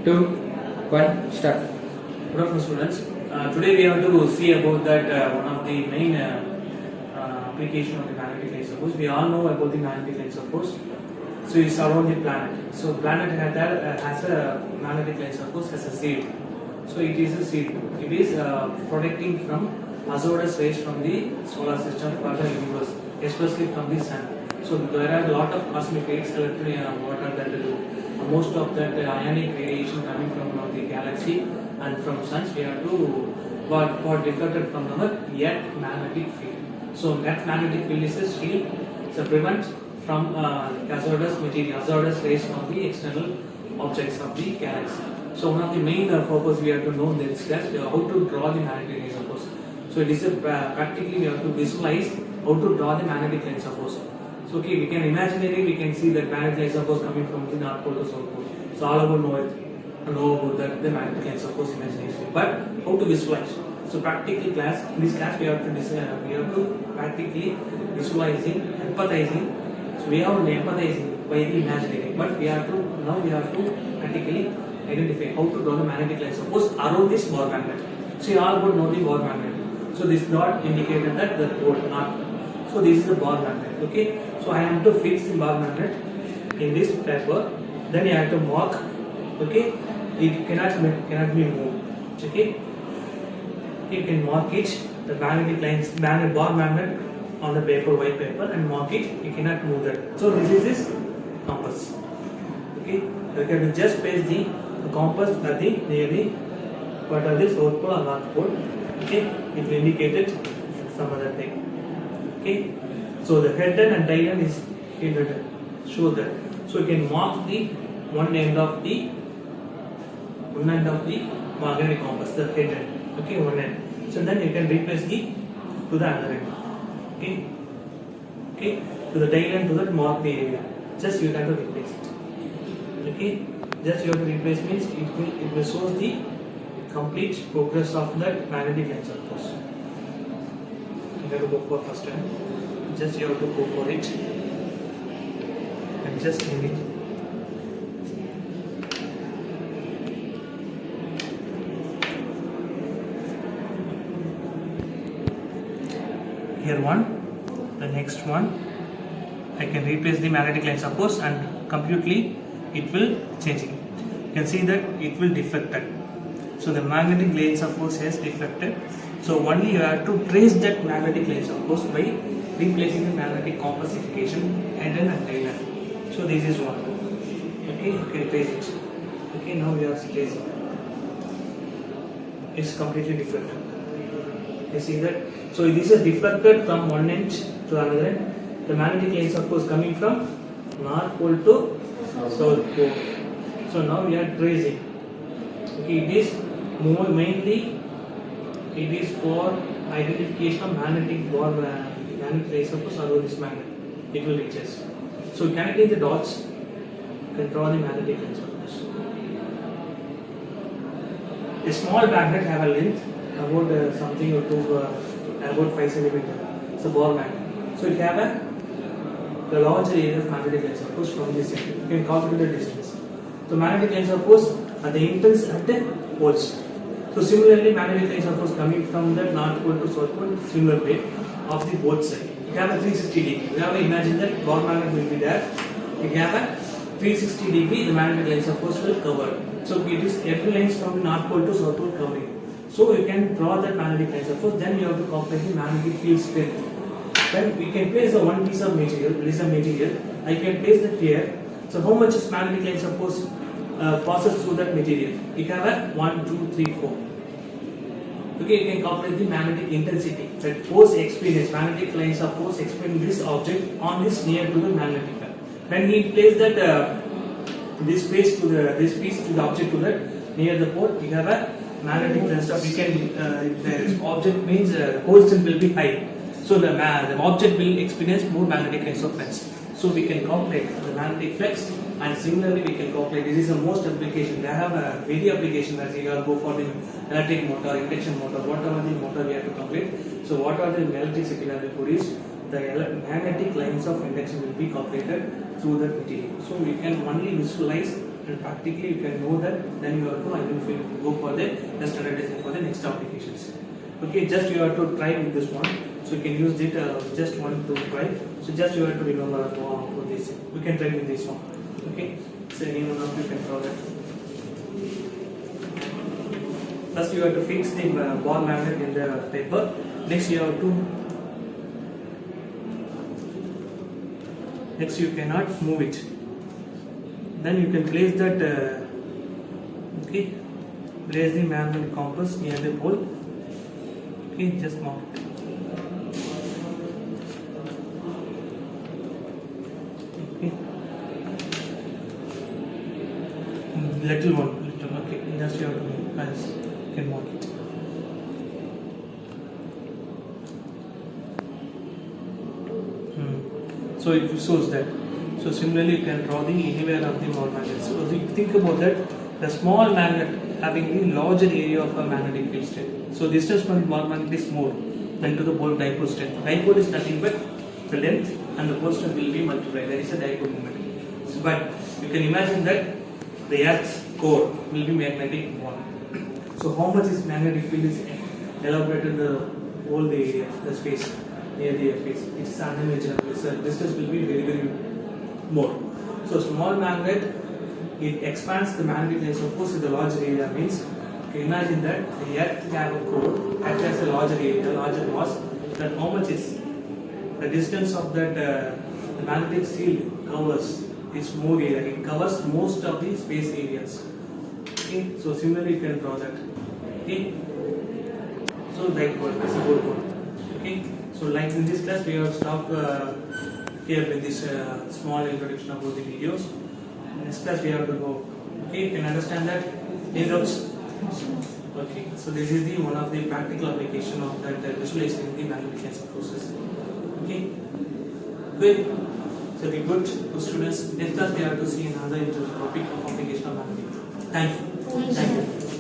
2, 1, start. Good afternoon, students. Today we have to see about that one of the main application of the magnetic laser force. We all know about the magnetic laser force. So it's around the planet. So planet has a magnetic laser force as a shield. So it is a shield. It is protecting from hazardous rays from the solar system or the universe, especially from the sun. So there are a lot of cosmic rays, water that most of that ionic radiation coming from the galaxy and from suns we have to what reflected from our Earth magnetic field. So that magnetic field is a shield. So prevent from hazardous material, hazardous rays from the external objects of the galaxy. So one of the main purpose we have to know in this class how to draw the magnetic laser force. So it is a practically we have to visualize how to draw the magnetic laser force. So okay, we can imaginary we can see that magnetic laser force coming from the North Pole to South Pole. So all about know about that the magnetic laser force imagination. But how to visualize? So practical class in this class we have to practically visualizing, empathizing. So we have empathizing by the imaginary, but we have to practically identify how to draw the magnetic laser force around this bar magnet. So you all about know the bar magnet. So this dot indicated that the pole not. So this is the bar magnet. Okay. So I have to fix the bar magnet in this paper. Then you have to mark. Okay. It cannot be moved. Okay. You can mark it. The magnetic lines, bar magnet on the paper, white paper, and mark it. You cannot move that. So this is this compass. Okay. You can just place the compass at the nearly what are the south pole or north pole. Okay. It will indicate it some other thing. Okay. So the head and tail end is written. Show that. So you can mark the one end of the magnetic compass, the head end. Okay, one end. So then you can replace to the other end. Okay. Okay. To the tail end to that mark the area. Just you have to replace it. Okay. Just you have to replace means it will show the complete progress of that magnetic laser force. You have to go for first time. Just you have to go for it and just name it. Here one, the next one. I can replace the magnetic laser force and completely it will change it. You can see that it will deflected. So the magnetic laser force has deflected. So only you have to trace that magnetic laser force by replacing the magnetic compassification head and tail end. So this is one. Okay, you can trace it. Okay, now we are tracing. It's completely deflected. You see that? So this is deflected from one end to another end. The magnetic laser force coming from North Pole to South Pole. So now we are tracing. Okay, it is more mainly it is for identification of magnetic laser force around this magnet. It will reach us. So connecting the dots, you can draw the magnetic laser force. A small magnet have a length about something or two, about 5 cm. It's a ball magnet. So it have the large area of magnetic laser force from this end. You can calculate the distance. So magnetic laser force are the intense at the poles. So similarly, magnetic laser force coming from the North Pole to South Pole, similar way of the both sides. You have a 360 degree. You have to imagine that ball magnet will be there. You have a 360 degree, the magnetic laser force will cover. So it is every lines from North Pole to South Pole covering. So you can draw that magnetic laser force. Then you have to calculate the magnetic field strength. Then we can place the one piece of material. I can place that here. So how much is magnetic laser force passes through that material? You have a 1, 2, 3, 4. Okay, you can calculate the magnetic intensity. That force experience, magnetic lines of force experience this object on this near to the magnetic field. When we place that this piece to the object to that near the pole, you have a magnetic density. We can the object means constant will be high. So the object will experience more magnetic resonance. So we can calculate the magnetic flux, and similarly we can calculate. This is the most application. They have a very application as you go for the electric motor, induction motor, whatever the motor we have to calculate. So what are the electricity that we produce? The magnetic lines of induction will be calculated through that material. So we can only visualize and practically you can know that, then you have to identify, go for the standardization for the next applications. Okay, just you have to try with this one. So you can use it, just want to try. So just you have to remember for this. We can try with this one. Okay, so any one of you can draw that. First you have to fix the ball magnet in the paper. Next you have to, next you cannot move it. Then you can place that, okay, place the magnet compass near the pole. Okay, just mount it. Okay, little one, okay, just you have to move, as you can mount it. So it shows that. So similarly you can draw the anywhere of the ball magnet. So you think about that, the small magnet having the larger area of a magnetic field strength. So distance from the ball magnet is more than to the ball dipole strength. Dipole is nothing but the length and the pole strength will be multiplied. That is a dipole moment. So, but you can imagine that the Earth's core will be magnetic one. So how much is magnetic field is elaborated the whole the area, the space near the face. It is unimaginable. So distance will be very, very more. So small magnet, it expands the magnetic lines of course in the larger area. Means you can imagine that the Earth have a core, Earth has a larger area, larger mass. Then how much is the distance of that the magnetic field covers is more area. It covers most of the space areas. Okay, so similarly you can draw that. Okay, so that one is a good one. Okay, so like in this class we have stopped here with this small introduction about the videos. Next class we have to go. Okay, you can understand that. Any doubts? Okay, so this is the one of the practical application of that visualizing the magnetic lines process. Okay, good. So the good students. Next class we have to see another topic of application of magnetic. Thank you. Thank you.